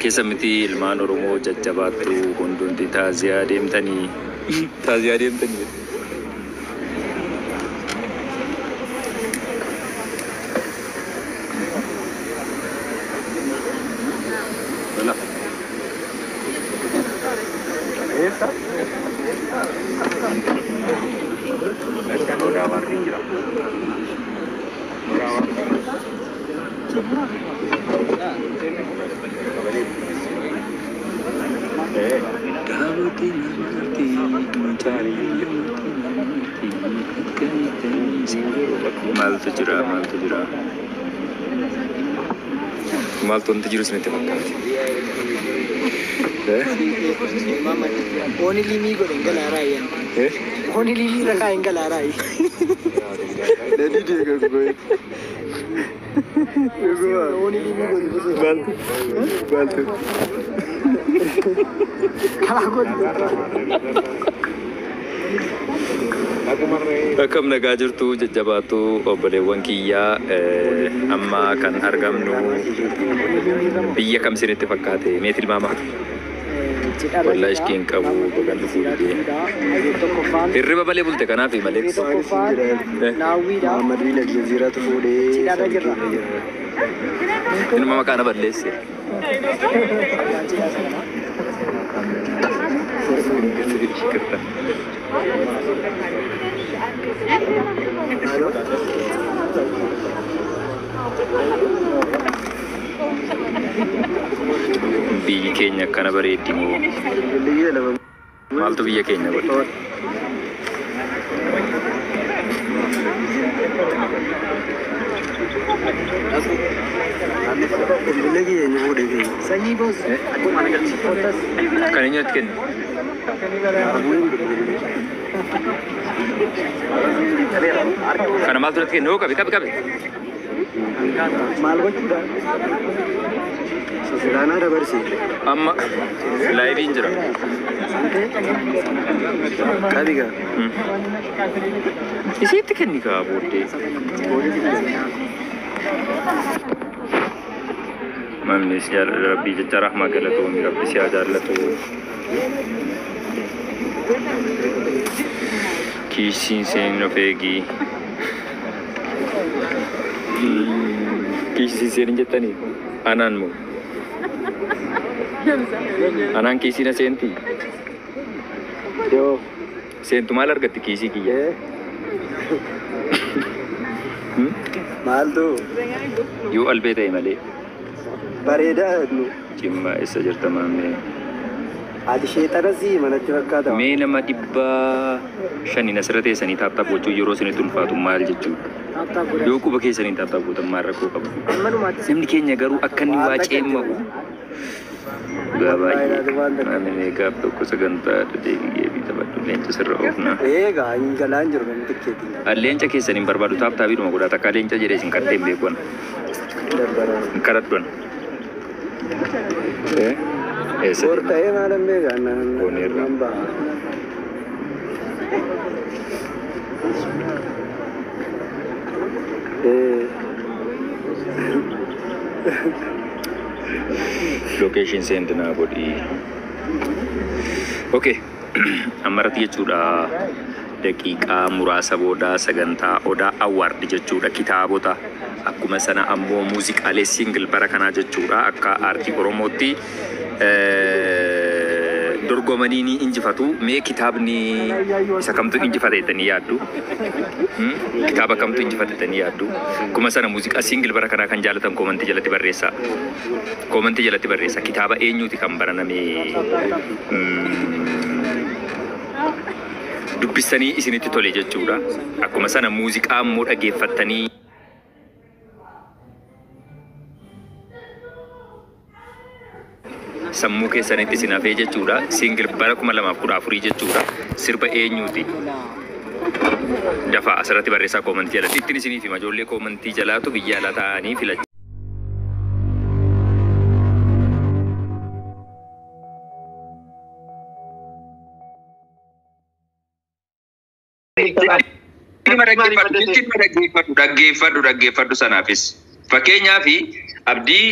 keessa miti ilmaan Oromoo jajjabaattu hundumti taaziyaa deemtanii. Maaltu jira? Maaltu wanti jiru isinitti fakkaate? Oni limi godhe galaaraa Oni limi rakaa galaaraa Dadi dia gue. Oni limi godhe Bantu. Kalah godhe Akkam nagaa jirtu jajjabaatu obboleewwan kiyyaa amma kan argamnu biyya kam isinitti fakkaate mee tilmaama? Wallahi ishkeen qabu bagalli fuudhee hirriba malee bulte kanaaf malee Muhammad bin Al-Jazeeratu fuudhee ilma maqaana balleesse biyyi keenya akkana bareeddi moo maaltu biyya keenya godhe? Kan ini kan karena malu kan no kabi malu juga sesudahnya ada bersih amma live injera kabi ga isi kan nikah bode Mamni siar Rabbi jajarah magalatu Rabbi siar jarlatu Kisin sen nofegi Kisin sen jetani ananmu anan kisina senti yo sentu malar gati kisi kiya mal tu yu albete male bareda nu cimma isa jirta mamme adi shaytana si manatti fakkaata mee nama dhibba shani nasirratee sanii taaptaa gochuu yeroo sanii tulfaatu maal jechuudha yoo quba keessanii taaptaa gootan maal rakkoo qabu namni keenya garuu akka inni waa ceemmahu gabaay'ee namni gaaf tokko sagantaa deebi'ee bitabadhu leenca sirra oofna eegaa hingalaan jiru kan tikkeetii leenca keessaniin barbaadu taaptaa biidhuma godhaa takkaa leenca jedhee isin kadhee hin beekuun hin kadhadhuun Porta'ee maalan beekaa namba location sendna body okay amarati jechuudha daqiiqa muraasa booda sagantaa odaa award jechuudha kitaabota akkuma sana ammoo muuziqaalee single bara kanaa jechuudha akka aartii oromootti dorgomanii injifatu mee kitaabni isa kamtu injifate jedhanii yaaddu kitaaba kamtu injifate jedhanii yaaddu akkuma sana muuziqaa single bara kanaa kan jaalatan koomentii jalatti barreessa kitaaba eenyuuti kan baraname dubbistanii isinitti tole jechuudha akkuma sana muuziqaa ammoo dhageeffattanii sammuu keessanitti isin hafee jechuudha single bara 2014 jechuudha sirba eenyuuti dafaa asirratti barreessaa koomentii jalatti ittiin isiniif hima ijoollee koomentii jalaatu biyya alaa ta'anii filachuu dhaggeeffadhu sanaafis fakkeenyaaf abdii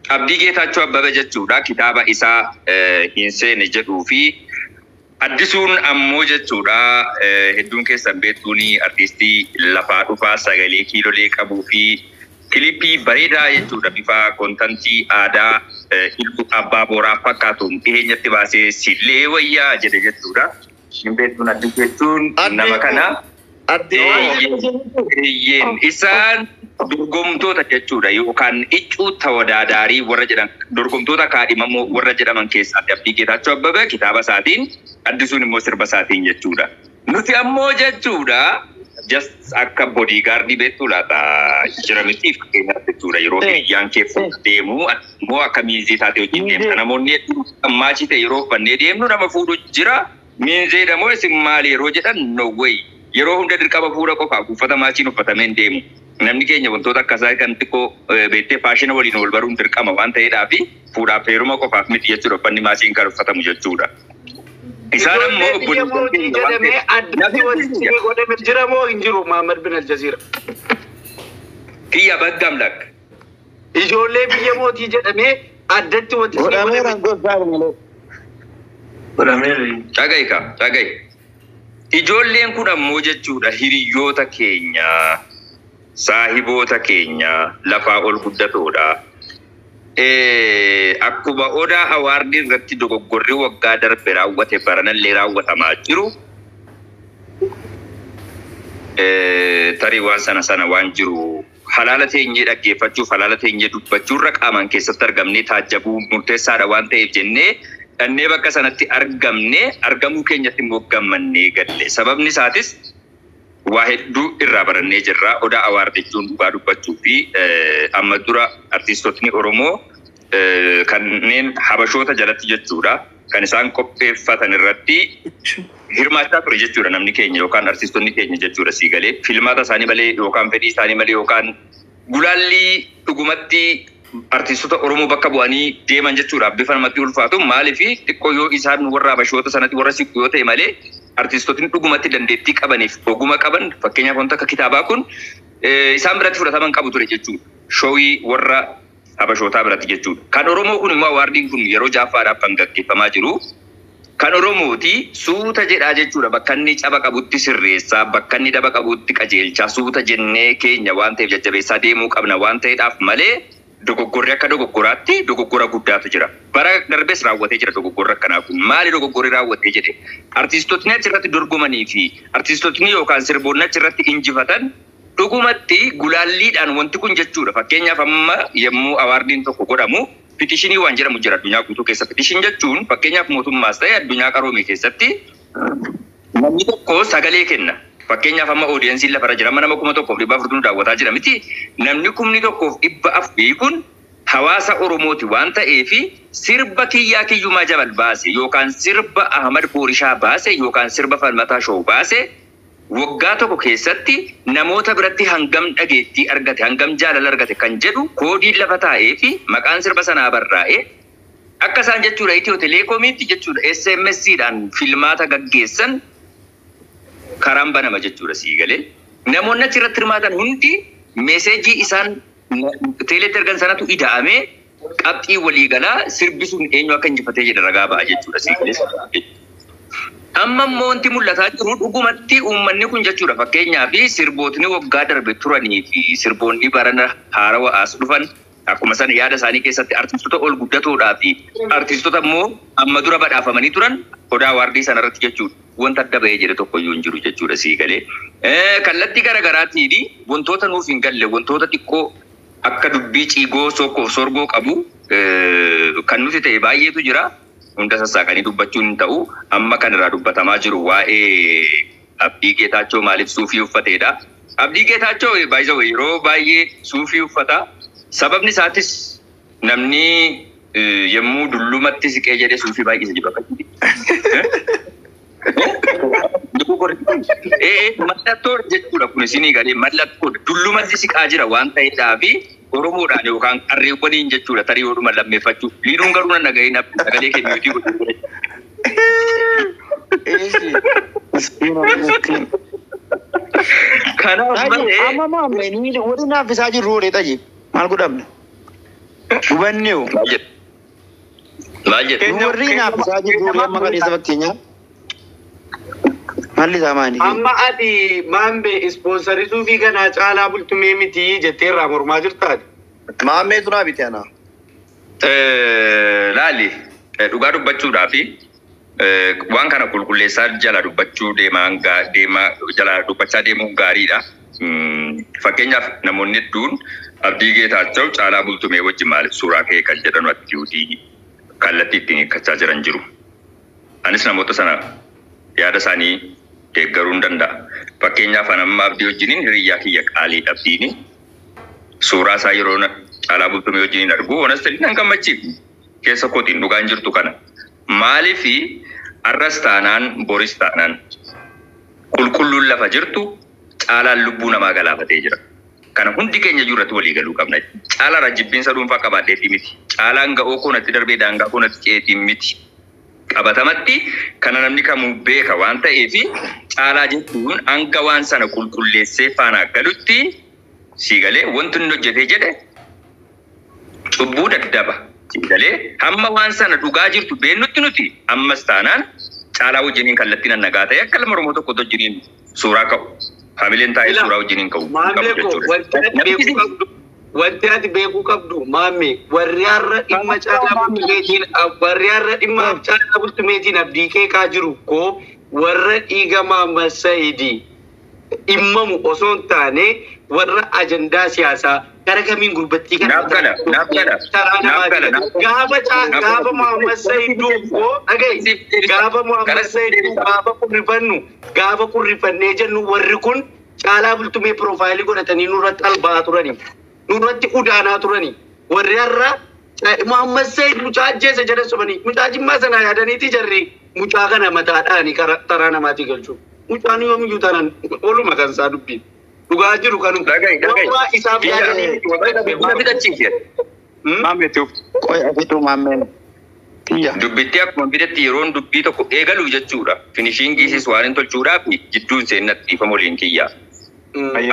Abdii Geetaachoo Abbabee jechuudha kitaaba isaa hin seene jedhuu fi addisuun ammoo jechuudha hedduun keessan beektuuni artistii lafaa dhufaa sagalee kiilolee qabuu fi kilipii bareedaa jechuudha bifa kontantii aadaa ilmu abbaa booraa fakkaatuun dhiheenyatti baasee sillee wayyaa jedhe jechuudha. Hin beektuun addii jechuun nama kana. Isaan dorgomtoota jechuudha yookaan iccuu tawadaarii warra jedhan dorgomtoota kaadhimamoo warra jedhaman keessatti Abdii Geetaachoo Abbabee kitaaba isaatiin addisuun immoo sirba isaatiin jechuudha. Nuti ammoo jechuudha just akka boodigaardii beektuu laata jiramitiif fakkeenyaaf jechuudha yeroo hiriyyaan keessa deemu immoo akka miinzii taate wajjin deemta namoonni maachii ta'e yeroo uffannee deemnu nama fuudhu jira miinzeedha moo isin maali yeroo jedhan no way. Yeroo hunda dirqama fuudha qofaaf uffata maachiin uffatamee deemu. Namni keenya wantoota akkasaa kan xiqqoo beektee faashina waliin wal baruun dirqama waan ta'eedhaa fi fuudhaaf heeruma qofaaf miti jechuudha uffanni maachiin kan uffatamu jechuudha. Isaan ammoo biyya mootii jedhamee addatti walitti godhame jira moo hin jiru Muhammad bin Aljazeera? Kiyya baggam lakka. Ijoollee biyya mootii jedhamee addatti walitti godhame. Dhagahi. Ijoolleen kun ammoo jechuudha hiriyoota keenya saahiboota keenya lafaa ol guddatoodha. Akkuma odaa awaardii irratti dogoggorri waggaa darbe raawwate baranallee raawwatamaa jiru. Tarii waan sana waan jiru halaala teenyee dhaggeeffachuuf halaala teenyee dubbachuurra qaamaan keessatti argamnee taajjabuu murteessaadha waan ta'eef jennee dhannee bakka sanatti argamuu keenyatti immoo gammannee galle. Sababni isaatis waa hedduu irraa barannee jirra. Odaa awaardichuun dhugaa dubbachuu fi amma dura artistootni Oromoo kanneen habashoota jalatti jechuudha. Kan isaan qopheeffatan irratti hirmaachaa ture jechuudha namni keenya yookaan artistoonni keenya jechuudha sii galee. Filmaata isaanii malee yookaan fedhii isaanii malee yookaan gulaallii dhugumatti artistoota Oromoo bakka bu'anii deeman jechuudha bifa namatti ulfaatu maaliif xiqqoo yoo isaan warra habashoota sanatti warra siqu yoo ta'e malee artistootni dhugumatti dandeettii qabaniif oguma qaban fakkeenyaaf wanta akka kitaabaa kun isaan biratti fudhataman qabu ture jechuudha. Showii warra habashootaa biratti jechuudha. Kan Oromoo kun immoo awaardiin kun yeroo jaffaadhaaf kan gaggeeffamaa jiru. Kan Oromooti suuta jedhaa jechuudha bakka inni caba qabutti sirreessaa bakka inni daba qabutti qajeelchaa suuta jennee keenya waan ta'eef jajjabeessaa deemuu qabna waan ta'eedhaaf malee dogoggorri akka dogoggoraatti dogoggora guddaatu jira. Bara darbees raawwatee jira dogoggorri akkanaa kun. Maali dogoggorri raawwatee jedhe? Artistootni achirratti dorgomanii fi artistootni yookaan sirboonni achirratti injifatan dhugumatti gulaalliidhaan wanti kun jechuudha. Fakkeenyaaf amma yommuu awaardiin tokko godhamu pitishinii waan jedhamu jira addunyaa guutuu keessa. Pitishin jechuun fakkeenyaaf mootummaas ta'e addunyaa qaroomii keessatti namni tokko sagalee kenna. Fakkeenyaaf amma oodiyensiin lafarra jira. Amma nama 1,400 daawwataa jira miti. Namni 1,400 kun hawaasa Oromooti waan ta'eef sirba Kiyyaa Kiyyumaa Jabal baase yookaan sirba Ahmad Boorishaa baase yookaan sirba Falmataa Shoo baase waggaa tokko keessatti namoota biratti hangam dhageettii argate hangam jaalala argate kan jedhu koodiin lafa taa'ee fi maqaan sirba sanaa barraa'ee akka isaan jechuudha Itiyoo Telekoomiitti jechuudha SMS'dhaan filmaata gaggeessan karaan banama jechuudha sii galee. Namoonni achirratti hirmaatan hundi meeseejii isaan teeleetti ergan sanatu ida'amee qabxii waliigalaa sirbisuun eenyu akka injifatee jedha ragaa ba'a jechuudha sii galee. Amma immoo wanti mul'ataa jiru dhugumatti uummanni kun jechuudha fakkeenyaaf sirbootni waggaa darbe turanii fi sirboonni barana haarawaa as dhufan akkuma sana yaada isaanii keessatti artistoota ol guddatoodhaa fi artistoota immoo amma dura badhaafamanii turan odaa awaardii sanarratti jechuudha. Wanta adda bahee jedhe tokkoyyuu hin jiru jechuudha sii galee. Kallattii garaagaraatiin wantoota nuuf hin galle wantoota xiqqoo akka dubbii ciigoo sorgoo qabu kan nuti ta'e baay'eetu jira. Hunda sassaaqanii dubbachuun hin ta'u. Amma kan irraa dubbatamaa jiru waa'ee Abdii Geetaachoo maaliif suufii uffateedha. Abdii Geetaachoo yeroo baay'ee suufii uffata. Sababni isaatis namni yommuu dullumatti siqee jedhee suufii baay'ee isa jibbaafatti. Mallattoo jechuudha kun isinii galee mallattoo dullumatti siqaa jira waan ta'eedhaa fi Oromoodhaan yookaan qarreewwaniin jechuudha tarii ooluma lammeeffachuu. Liiduun garuu nan dhaga'in sagalee kennuutii godhu. Kanaaf malee amma maamleen waliin haffisaa jirru olee taji maal godhamna? Hubanneewu. Maal jedhe? Warri naaf isaa jiru amma kan isa fakkeenya. Malli isaa maali? Amma ati maambe ispoonsarii suufii kanaa caalaa bultumee miti jettee irraa mormaa jirtaati. Maammee turaa biti ana. Laali dhugaa dubbachuudhaa fi waan kana qulqulleessaa jala dubbachuu jala dubbachaa deemuun gaariidha. Fakkeenyaaf namoonni hedduun Abdii Geetaachoo caalaa bultumee wajjin maaliif suuraa kee kan jedhan atiiwutii kallattii ittiin hiikkachaa jiran jiru. Anis namoota sana yaada isaanii deeggaruu hin danda'a. Fakkeenyaaf amma Abdii wajjiniin hiriyyaa kiyya qaalii dhabdiini suuraa isaa yeroo caalaa bultumee wajjiniin argu honestly nan gammachiif keessa kootiin dhugaan jirtu kana. Maaliif arras taanaan boris taanaan qulqulluun lafa jirtu caalaan lubbuu namaa galaafatee jira. Kana hundi keenya jirratti walii galuu qabna. Caalaa rajjibbiinsa dhuunfaa qabaadheetii miti. Caalaan ga'oo koonatti darbee daangaa koonatti ceetii miti. Qabatamatti kana namni kamuu beeka waan ta'eef caalaa jechuun hanga waan sana qulqulleessee faana galutti siigalee wanti inni hojjetee jedhe cubbuu daddaba. Siigalee hamma waan sana dhugaa jirtu beennutti nuti ammas taanaan caalaa wajjiniin kallattiin nagaa ta'e akka lama Oromoo tokkotti wajjiniin suuraa ka'u. Familiin taa'ee suuraa wajjiniin ka'u. Wanti ati beekuu qabdu maammi warri har'a dhimma caalaa bultumeetiin abdii keekaa jiru koo warra dhiiga Maammed Saayidii dhimmamu osoo hin taane warra ajandaa siyaasaa gara kamiin gurbattii kana gaafa Maammed Saayiduu koo dhaga'i gaafa Maammed Saayiduu gaafa kurrifannee jennu warri kun caalaa bultumee piroofaayilii godhatanii nurratti albaa turanii. Nurratti udaanaa turanii warri har'a Maammed Saayid mucaa ajjeese jedhan sobanii mucaa jimmaa sanaa yaadaniiti jarri mucaa kana mataadhaani taraa namaatii galchuu mucaan yoomiyyuu taanaan ooluma kan isaa dubbiin dhugaa jiru kanu isaaf dubbitti akkuma bidetti yeroon dubbii tokko eegaluu jechuudha. Finishiingiisis waan hin tolchuudhaaf jidduun seennatti dhiifama waliin kiyyaa.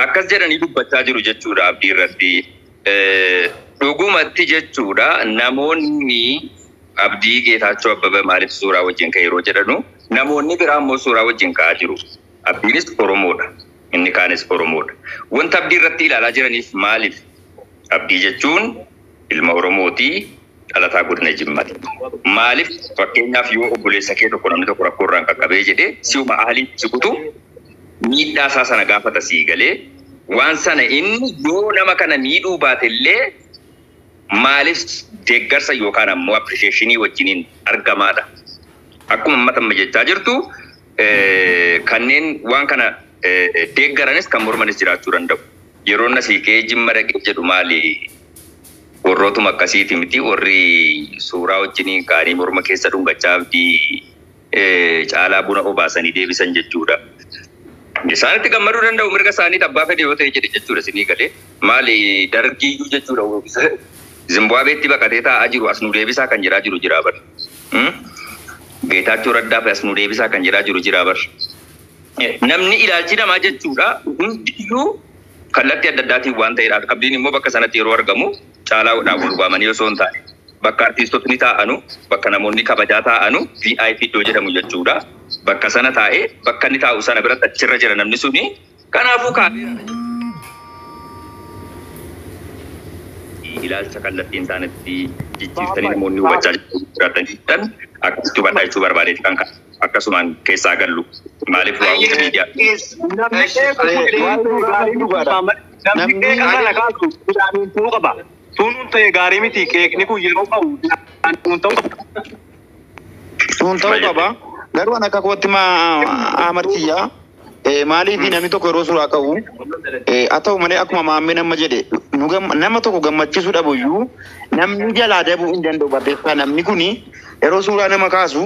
Akkas jedhanii dubbachaa jiru jechuudha abdii irratti. Dhugumatti jechuudha namoonni Abdii Geetaachoo Abbabaa maaliif suuraa wajjin ka'e yeroo jedhanu namoonni biraa immoo suuraa wajjin ka'aa jiru. Abdiinis Oromoodha. Inni kaanis Oromoodha. Wanta abdii irratti ilaalaa jiraniif maaliif? Abdii jechuun ilma Oromootii dhalataa godina Jimmaati. Maaliif fakkeenyaaf yoo obboleessa kee tokko namni tokko rakkoo irraan qaqqabee jedhee si'uma ahaliin siqutu miidhaa isaa sana gaafata siigalee waan sana inni yoo nama kana miidhuu baatellee maaliif deeggarsa yookaan ammoo appreciationii wajjiniin argamaadha. Akkuma amma jechaa jirtu kanneen waan kana deeggaranis kan mormanis jiraachuu danda'u. Yeroo nasiikee Jimma dhaqee jedhu maali warrootuma akkasiiti miti warri suuraa wajjiniin kaanii morma keessa dhungachaa abdii caalaa buna obaasanii deebisan jechuudha. Isaanitti gammaduu danda'u mirga isaaniitti abbaa fedhe yoo ta'e jedhe jechuudha isinii galee maali dargiyyuu jechuudha Zimbaabeetti baqatee taa'aa jiru as nu deebisaa kan jiraa jiru jira bar. Geetaachoo Raddaa as nu deebisaa kan jiraa jiru jira bar. Namni ilaalchi namaa jechuudha hundiyyuu kallattii adda addaatiin waan ta'edha. Abdiin immoo bakka sanatti yeroo argamu caalaa wal waamanii osoo hin taane bakka artiistotni taa'anu bakka namoonni kabajaa taa'anu VIP iddoo jedhamu jechuudha. Bakka sana taa'ee bakka inni taa'u sana biratti achirra jira namni suni kanaafuu kaameera. Ilaalcha kallattiin isaanitti jijjiirtanii namoonni hubachaa jiran akkasitti hubadhaa jechuu barbaadeeti kan akkasumaan keessaa gallu maaliif waa miidiyaa. Namni kana kaasu ilaaluun ta'uu qaba. Tunuun ta'e gaarii miti keekni kun yeroo qabu Tuun ta'uu qaba. Garuu akka kootti amartiyyaa maaliif namni tokko yeroo suuraa qabu haa ta'u malee akkuma maammee nama jedhe nama tokko gammachiisuu dhabuyyuu namni jalaa dabuu hin danda'u barreeffaa namni kuni yeroo suuraa nama kaasu